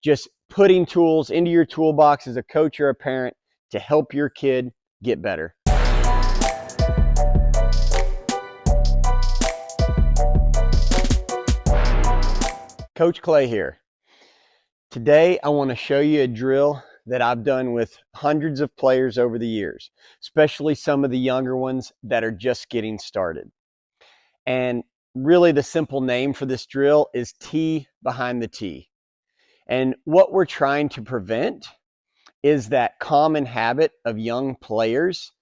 just putting tools into your toolbox as a coach or a parent to help your kid get better. Coach Clay here. Today, I want to show you a drill that I've done with hundreds of players over the years, especially some of the younger ones that are just getting started. And really the simple name for this drill is T behind the tee. And what we're trying to prevent is that common habit of young players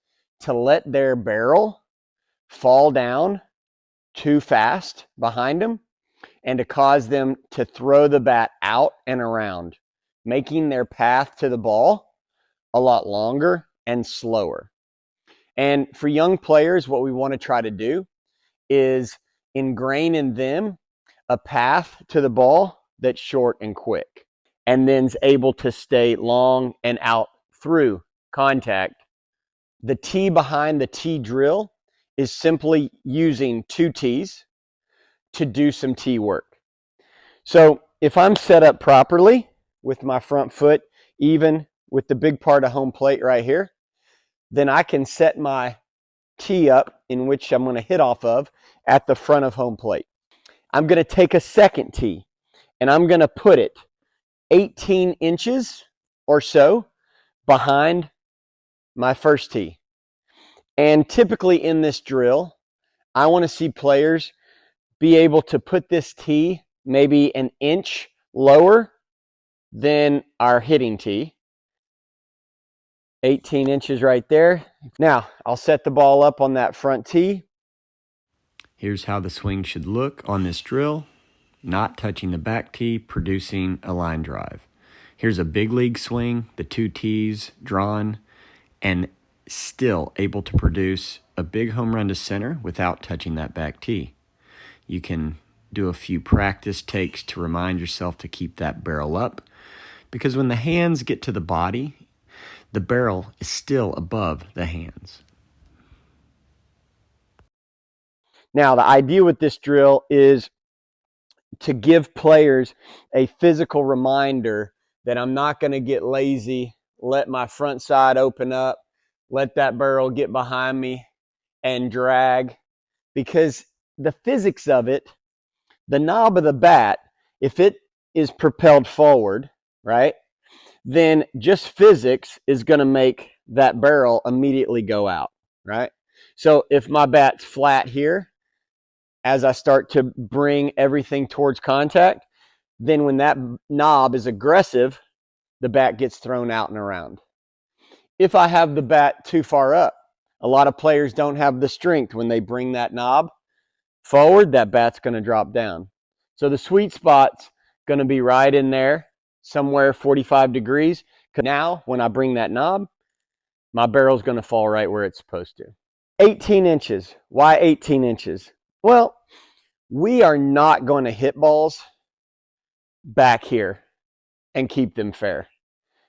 to let their barrel fall down too fast behind them and to cause them to throw the bat out and around, making their path to the ball a lot longer and slower. And for young players, what we want to try to do is ingrain in them a path to the ball that's short and quick, and then is able to stay long and out through contact. The tee behind the tee drill is simply using two tees to do some tee work. So if I'm set up properly with my front foot, even with the big part of home plate right here, then I can set my tee up in which I'm going to hit off of at the front of home plate. I'm going to take a second tee and I'm going to put it 18 inches or so behind my first tee. And typically in this drill, I want to see players be able to put this tee maybe an inch lower than our hitting tee. 18 inches right there. Now, I'll set the ball up on that front tee. Here's how the swing should look on this drill. Not touching the back tee, producing a line drive. Here's a big league swing, the two tees drawn, and still able to produce a big home run to center without touching that back tee. You can do a few practice takes to remind yourself to keep that barrel up, because when the hands get to the body, the barrel is still above the hands. Now, the idea with this drill is to give players a physical reminder that I'm not going to get lazy, let my front side open up, let that barrel get behind me and drag, because the physics of it, the knob of the bat, if it is propelled forward, right, then just physics is going to make that barrel immediately go out, right? So if my bat's flat here, as I start to bring everything towards contact, then when that knob is aggressive, the bat gets thrown out and around. If I have the bat too far up, a lot of players don't have the strength when they bring that knob forward, that bat's going to drop down. So the sweet spot's going to be right in there, somewhere 45 degrees. Now, when I bring that knob, my barrel's going to fall right where it's supposed to. 18 inches. Why 18 inches? Well, we are not going to hit balls back here and keep them fair.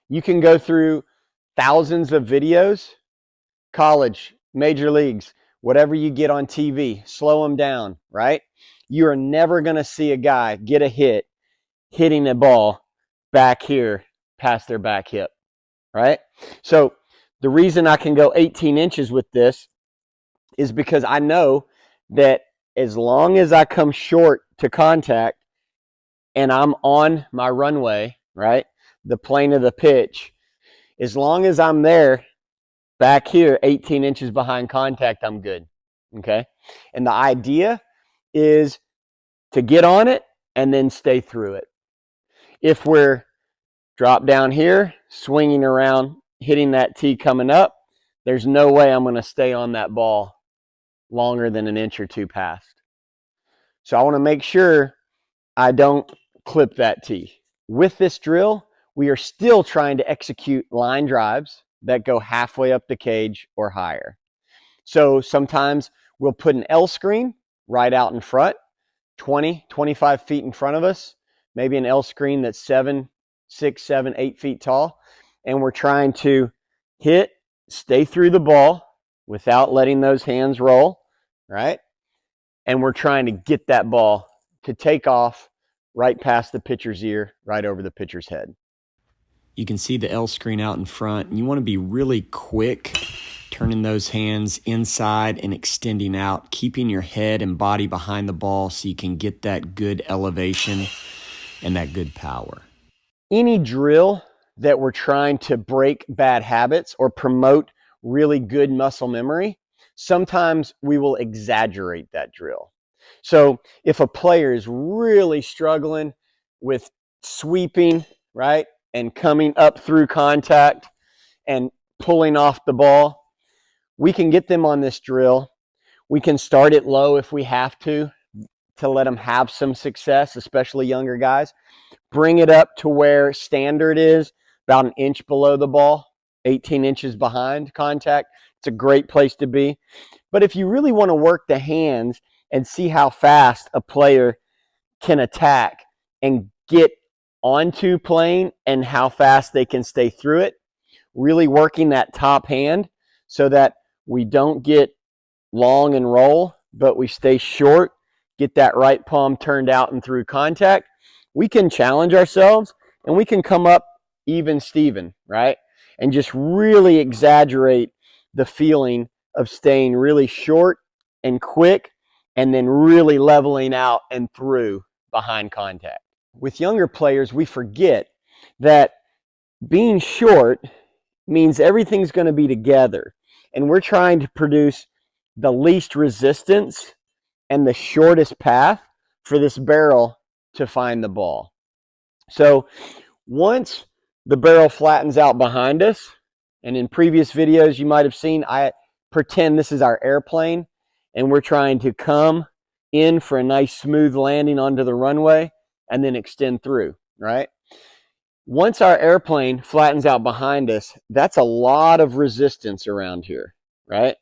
You can go through thousands of videos, college, major leagues, whatever you get on TV, slow them down, right? You are never going to see a guy get a hit hitting a ball back here past their back hip, right? So the reason I can go 18 inches with this is because I know that as long as I come short to contact and I'm on my runway, right, the plane of the pitch, as long as I'm there back here 18 inches behind contact, I'm good, okay? And the idea is to get on it and then stay through it. If we're drop down here, swinging around, hitting that tee coming up, there's no way I'm going to stay on that ball longer than an inch or two past. So I want to make sure I don't clip that tee. With this drill, we are still trying to execute line drives that go halfway up the cage or higher. So sometimes we'll put an L screen right out in front, 20, 25 feet in front of us, maybe an L screen that's 7, 6, 7, 8 feet tall. And we're trying to hit, stay through the ball without letting those hands roll, right? And we're trying to get that ball to take off right past the pitcher's ear, right over the pitcher's head. You can see the L screen out in front, and you want to be really quick, turning those hands inside and extending out, keeping your head and body behind the ball so you can get that good elevation and that good power. Any drill that we're trying to break bad habits or promote really good muscle memory, sometimes we will exaggerate that drill. So if a player is really struggling with sweeping, right, and coming up through contact and pulling off the ball, we can get them on this drill. We can start it low if we have to let them have some success, especially younger guys. Bring it up to where standard is, about an inch below the ball, 18 inches behind contact. It's a great place to be. But if you really want to work the hands and see how fast a player can attack and get onto plane and how fast they can stay through it, really working that top hand so that we don't get long and roll, but we stay short, get that right palm turned out and through contact, we can challenge ourselves and we can come up even Steven, right? And just really exaggerate the feeling of staying really short and quick and then really leveling out and through behind contact. With younger players, we forget that being short means everything's going to be together. And we're trying to produce the least resistance and the shortest path for this barrel to find the ball. So once the barrel flattens out behind us, and in previous videos you might have seen, I pretend this is our airplane and we're trying to come in for a nice smooth landing onto the runway and then extend through, right? Once our airplane flattens out behind us, that's a lot of resistance around here, right?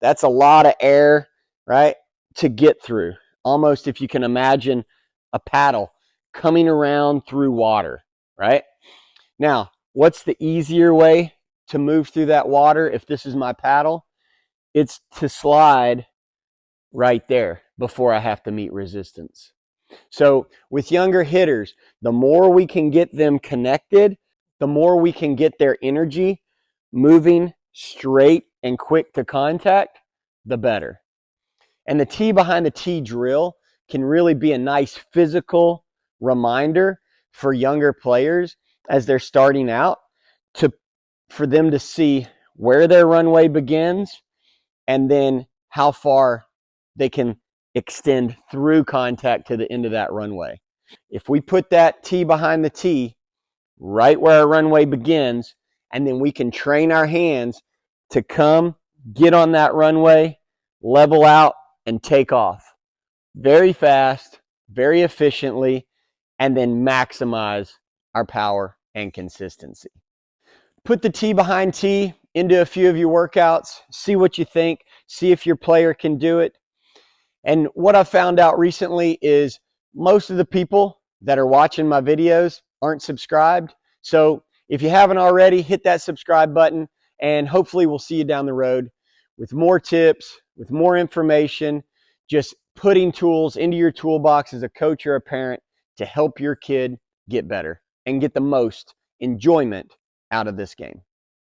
That's a lot of air, right, to get through. Almost, if you can imagine a paddle coming around through water, right? Now, what's the easier way to move through that water if this is my paddle? It's to slide right there before I have to meet resistance. So with younger hitters, the more we can get them connected, the more we can get their energy moving straight and quick to contact, the better. And the tee behind the tee drill can really be a nice physical reminder for younger players as they're starting out for them to see where their runway begins and then how far they can extend through contact to the end of that runway. If we put that tee behind the tee right where our runway begins, and then we can train our hands to come, get on that runway, level out, and take off very fast, very efficiently, and then maximize our power and consistency. Put the tee behind tee into a few of your workouts, see what you think, see if your player can do it. And what I found out recently is most of the people that are watching my videos aren't subscribed. So if you haven't already, hit that subscribe button, and hopefully we'll see you down the road with more tips, with more information, just putting tools into your toolbox as a coach or a parent to help your kid get better and get the most enjoyment out of this game.